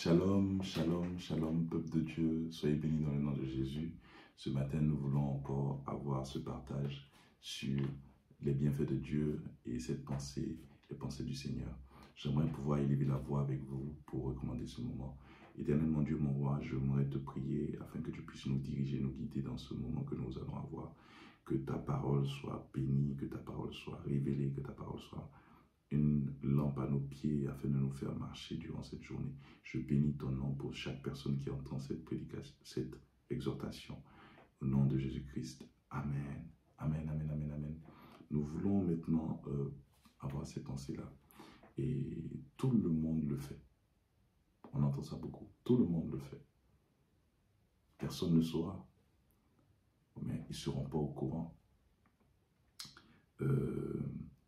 Shalom, shalom, shalom, peuple de Dieu, soyez bénis dans le nom de Jésus. Ce matin, nous voulons encore avoir ce partage sur les bienfaits de Dieu et cette pensée, les pensées du Seigneur. J'aimerais pouvoir élever la voix avec vous pour recommander ce moment. Éternel mon Dieu, mon roi, j'aimerais te prier afin que tu puisses nous diriger, nous guider dans ce moment que nous allons avoir. Que ta parole soit bénie, que ta parole soit révélée, que ta parole soit une lampe à nos pieds afin de nous faire marcher durant cette journée. Je bénis ton nom pour chaque personne qui entend cette prédication, cette exhortation. Au nom de Jésus-Christ. Amen. Amen, amen, amen, amen. Nous voulons maintenant avoir ces pensées-là. Et tout le monde le fait. On entend ça beaucoup. Tout le monde le fait. Personne ne saura. Mais ils ne seront pas au courant.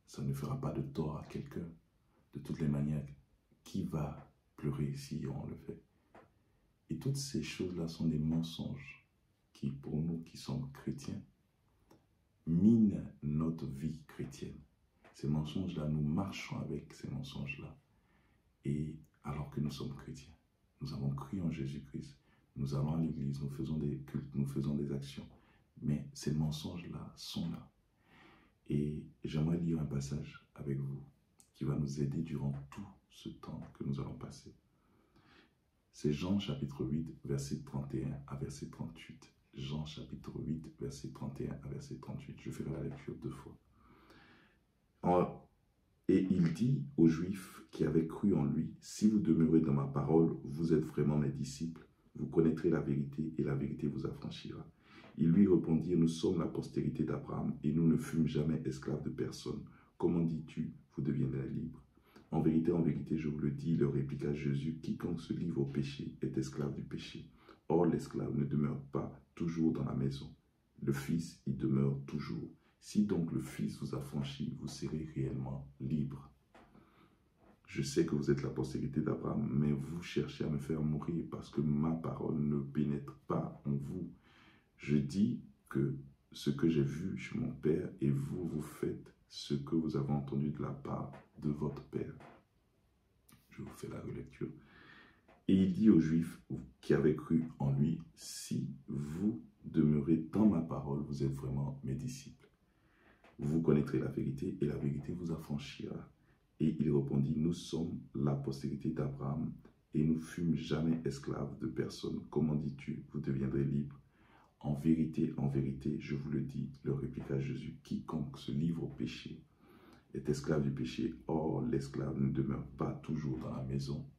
Ça ne fera pas de tort à quelqu'un. De toutes les manières, qui va pleurer si on le fait? Et toutes ces choses-là sont des mensonges qui, pour nous qui sommes chrétiens, minent notre vie chrétienne. Ces mensonges-là, nous marchons avec ces mensonges-là. Et alors que nous sommes chrétiens, nous avons cru en Jésus-Christ, nous allons à l'église, nous faisons des cultes, nous faisons des actions. Mais ces mensonges-là sont là. Et j'aimerais lire un passage avec vous qui va nous aider durant tout ce temps que nous allons passer. C'est Jean chapitre 8, verset 31 à verset 38. Jean chapitre 8, verset 31 à verset 38. Je ferai la lecture 2 fois. Et il dit aux Juifs qui avaient cru en lui, « Si vous demeurez dans ma parole, vous êtes vraiment mes disciples. Vous connaîtrez la vérité et la vérité vous affranchira. » Ils lui répondirent, « Nous sommes la postérité d'Abraham et nous ne fûmes jamais esclaves de personne. Comment dis-tu, vous deviendrez libres? » En vérité, je vous le dis, leur répliqua Jésus, « Quiconque se livre au péché est esclave du péché. Or, l'esclave ne demeure pas toujours dans la maison. Le Fils y demeure toujours. Si donc le Fils vous affranchit, vous serez réellement libres. Je sais que vous êtes la postérité d'Abraham, mais vous cherchez à me faire mourir parce que ma parole ne pénètre pas en vous. Je dis que ce que j'ai vu chez mon Père, et vous, vous faites ce que vous avez entendu de la part de votre Père. » Je vous fais la relecture. Et il dit aux Juifs qui avaient cru en lui, « Si vous demeurez dans ma parole, vous êtes vraiment mes disciples. Vous connaîtrez la vérité et la vérité vous affranchira. » Et il répondit, « Nous sommes la postérité d'Abraham et nous fûmes jamais esclaves de personne. Comment dis-tu, vous deviendrez libres? » En vérité, je vous le dis, leur répliqua Jésus, « Quiconque se livre au péché est esclave du péché. Or, l'esclave ne demeure pas toujours dans la maison.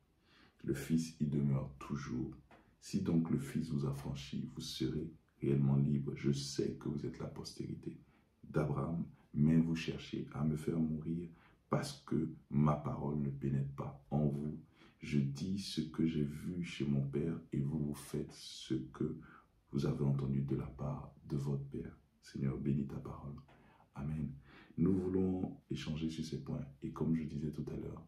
Le Fils y demeure toujours. Si donc le Fils vous affranchit, vous serez réellement libre. Je sais que vous êtes la postérité d'Abraham, mais vous cherchez à me faire mourir parce que ma parole ne pénètre pas en vous. Je dis ce que j'ai vu chez mon Père et vous faites ce que vous avez entendu de la part de votre Père. Seigneur, bénis ta parole. Amen. Nous voulons échanger sur ces points. Et comme je disais tout à l'heure,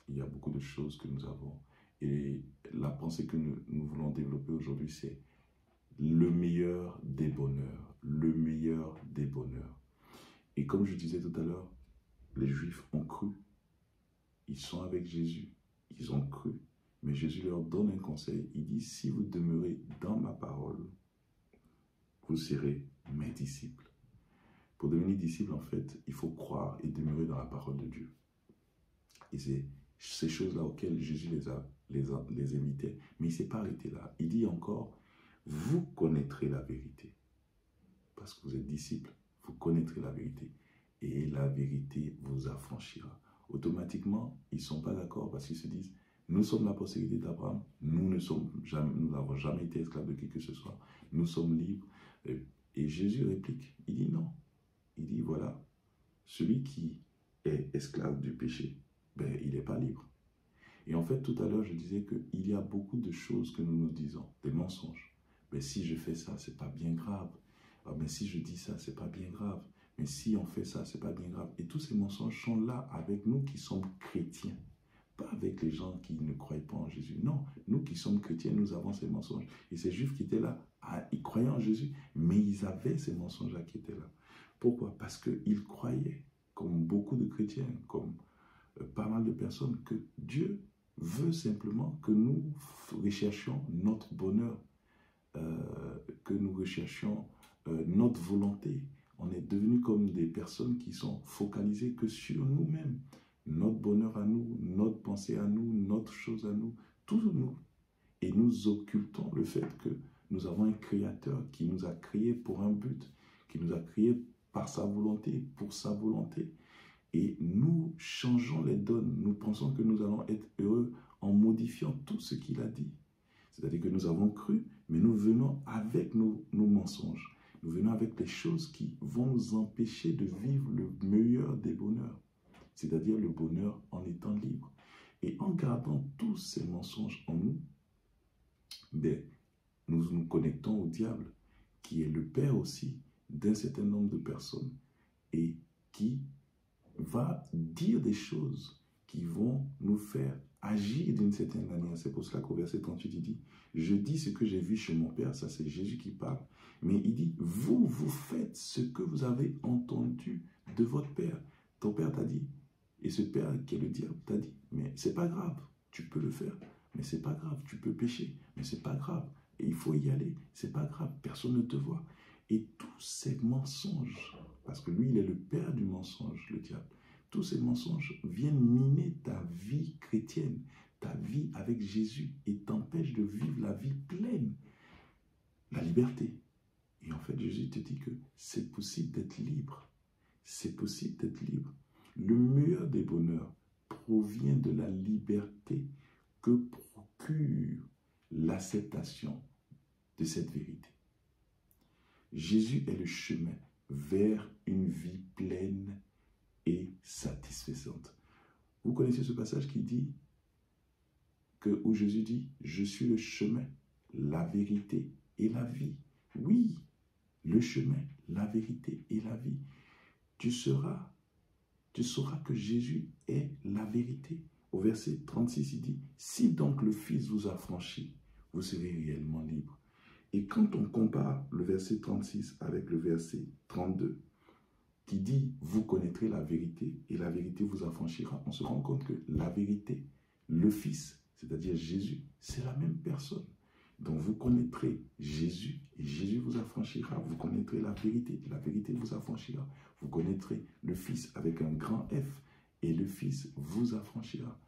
il y a beaucoup de choses que nous avons. Et la pensée que nous voulons développer aujourd'hui, c'est le meilleur des bonheurs. Le meilleur des bonheurs. Et comme je disais tout à l'heure, les Juifs ont cru. Ils sont avec Jésus. Ils ont cru. Mais Jésus leur donne un conseil. Il dit, « Si vous demeurez dans ma parole, vous serez mes disciples. » Pour devenir disciple, en fait, il faut croire et demeurer dans la parole de Dieu. Et c'est ces choses-là auxquelles Jésus les invitait. Mais il ne s'est pas arrêté là. Il dit encore, « Vous connaîtrez la vérité. » Parce que vous êtes disciples, vous connaîtrez la vérité. Et la vérité vous affranchira. Automatiquement, ils ne sont pas d'accord parce qu'ils se disent, nous sommes la postérité d'Abraham, nous n'avons jamais été esclaves de qui que ce soit, nous sommes libres. Et Jésus réplique, il dit non. Il dit voilà, celui qui est esclave du péché, ben, il n'est pas libre. Et en fait, tout à l'heure, je disais qu'il y a beaucoup de choses que nous nous disons, des mensonges. Mais si je fais ça, ce n'est pas bien grave. Ah, mais si je dis ça, ce n'est pas bien grave. Mais si on fait ça, ce n'est pas bien grave. Et tous ces mensonges sont là avec nous qui sommes chrétiens. Pas avec les gens qui ne croient pas en Jésus. Non, nous qui sommes chrétiens, nous avons ces mensonges. Et ces Juifs qui étaient là, ils croyaient en Jésus, mais ils avaient ces mensonges-là qui étaient là. Pourquoi? Parce qu'ils croyaient, comme beaucoup de chrétiens, comme pas mal de personnes, que Dieu veut simplement que nous recherchions notre bonheur, que nous recherchions notre volonté. On est devenu comme des personnes qui sont focalisées que sur nous-mêmes. Notre bonheur à nous, notre pensée à nous, notre chose à nous, tout nous. Et nous occultons le fait que nous avons un créateur qui nous a créés pour un but, qui nous a créés par sa volonté, pour sa volonté. Et nous changeons les donnes. Nous pensons que nous allons être heureux en modifiant tout ce qu'il a dit. C'est-à-dire que nous avons cru, mais nous venons avec nos mensonges. Nous venons avec les choses qui vont nous empêcher de vivre le meilleur des bonheurs. C'est-à-dire le bonheur en étant libre. Et en gardant tous ces mensonges en nous, ben, nous nous connectons au diable, qui est le père aussi d'un certain nombre de personnes et qui va dire des choses qui vont nous faire agir d'une certaine manière. C'est pour cela qu'au verset 38, il dit, « Je dis ce que j'ai vu chez mon père », ça c'est Jésus qui parle, mais il dit, « Vous, vous faites ce que vous avez entendu de votre père. » Ton père t'a dit, et ce père qui est le diable t'a dit, « Mais c'est pas grave, tu peux le faire, mais c'est pas grave, tu peux pécher, mais c'est pas grave, et il faut y aller, c'est pas grave, personne ne te voit. » Et tous ces mensonges, parce que lui, il est le père du mensonge, le diable, tous ces mensonges viennent miner ta vie chrétienne, ta vie avec Jésus, et t'empêchent de vivre la vie pleine, la liberté. Et en fait, Jésus te dit que c'est possible d'être libre. C'est possible d'être libre. Le meilleur des bonheurs provient de la liberté que procure l'acceptation de cette vérité. Jésus est le chemin vers une vie pleine et satisfaisante. Vous connaissez ce passage qui dit que, où Jésus dit, « Je suis le chemin, la vérité et la vie. » Oui, le chemin, la vérité et la vie. Tu sauras que Jésus est la vérité. Au verset 36, il dit, « Si donc le Fils vous a franchi, vous serez réellement libre. » Et quand on compare le verset 36 avec le verset 32, qui dit « Vous connaîtrez la vérité et la vérité vous affranchira », on se rend compte que la vérité, le Fils, c'est-à-dire Jésus, c'est la même personne. Donc vous connaîtrez Jésus et Jésus vous affranchira. Vous connaîtrez la vérité vous affranchira. Vous connaîtrez le Fils avec un grand F et le Fils vous affranchira.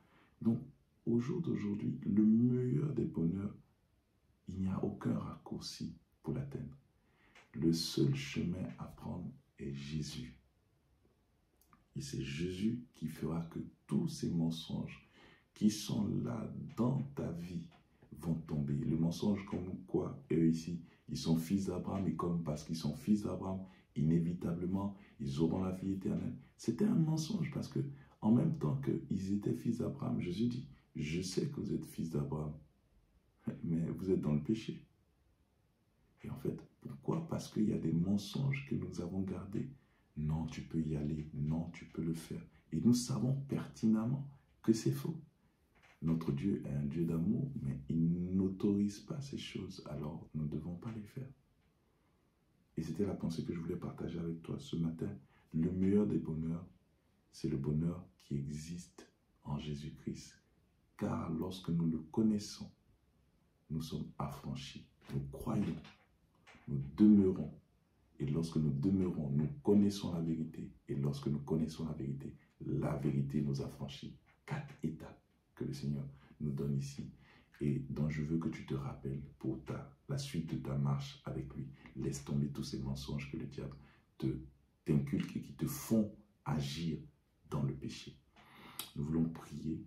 Donc au jour d'aujourd'hui, le meilleur des bonheurs, il n'y a aucun raccourci pour l'atteindre. Le seul chemin à prendre est Jésus. Et c'est Jésus qui fera que tous ces mensonges qui sont là dans ta vie vont tomber. Le mensonge comme quoi, eux ici, ils sont fils d'Abraham et comme parce qu'ils sont fils d'Abraham, inévitablement, ils auront la vie éternelle. C'était un mensonge parce que en même temps qu'ils étaient fils d'Abraham, Jésus dit, « Je sais que vous êtes fils d'Abraham, mais vous êtes dans le péché. » Et en fait, pourquoi? Parce qu'il y a des mensonges que nous avons gardés. Non, tu peux y aller. Non, tu peux le faire. Et nous savons pertinemment que c'est faux. Notre Dieu est un Dieu d'amour, mais il n'autorise pas ces choses, alors nous ne devons pas les faire. Et c'était la pensée que je voulais partager avec toi ce matin. Le meilleur des bonheurs, c'est le bonheur qui existe en Jésus-Christ. Car lorsque nous le connaissons, nous sommes affranchis. Nous croyons, nous demeurons. Et lorsque nous demeurons, nous connaissons la vérité. Et lorsque nous connaissons la vérité nous affranchit. 4 étapes que le Seigneur nous donne ici et dont je veux que tu te rappelles pour la suite de ta marche avec lui. Laisse tomber tous ces mensonges que le diable t'inculque et qui te font agir dans le péché. Nous voulons prier,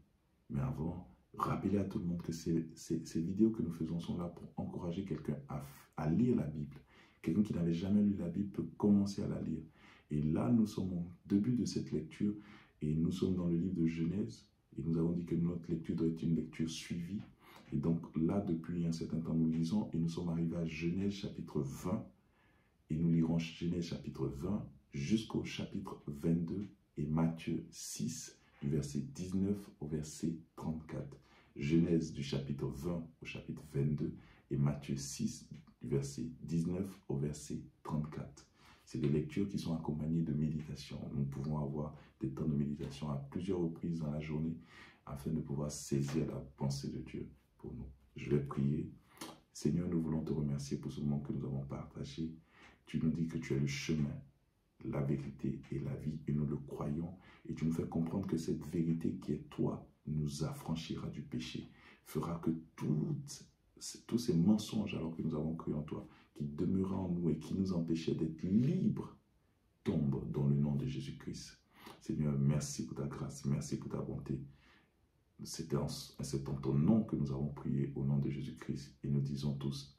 mais avant, rappeler à tout le monde que ces vidéos que nous faisons sont là pour encourager quelqu'un à lire la Bible. Quelqu'un qui n'avait jamais lu la Bible peut commencer à la lire. Et là, nous sommes au début de cette lecture et nous sommes dans le livre de Genèse. Et nous avons dit que notre lecture doit être une lecture suivie. Et donc là, depuis un certain temps, nous lisons et nous sommes arrivés à Genèse chapitre 20. Et nous lirons Genèse chapitre 20 jusqu'au chapitre 22 et Matthieu 6 du verset 19 au verset 34. Genèse du chapitre 20 au chapitre 22 et Matthieu 6 du verset 19 au verset 34. C'est des lectures qui sont accompagnées de méditation. Nous pouvons avoir des temps de méditation à plusieurs reprises dans la journée. afin de pouvoir saisir la pensée de Dieu pour nous. Je vais prier. Seigneur, nous voulons te remercier pour ce moment que nous avons partagé. Tu nous dis que tu es le chemin, la vérité et la vie, et nous le croyons. Et tu nous fais comprendre que cette vérité qui est toi nous affranchira du péché, fera que tous ces mensonges, alors que nous avons cru en toi, qui demeuraient en nous et qui nous empêchaient d'être libres, tombent dans le nom de Jésus-Christ. Seigneur, merci pour ta grâce, merci pour ta bonté. C'est en ton nom que nous avons prié, au nom de Jésus-Christ. Et nous disons tous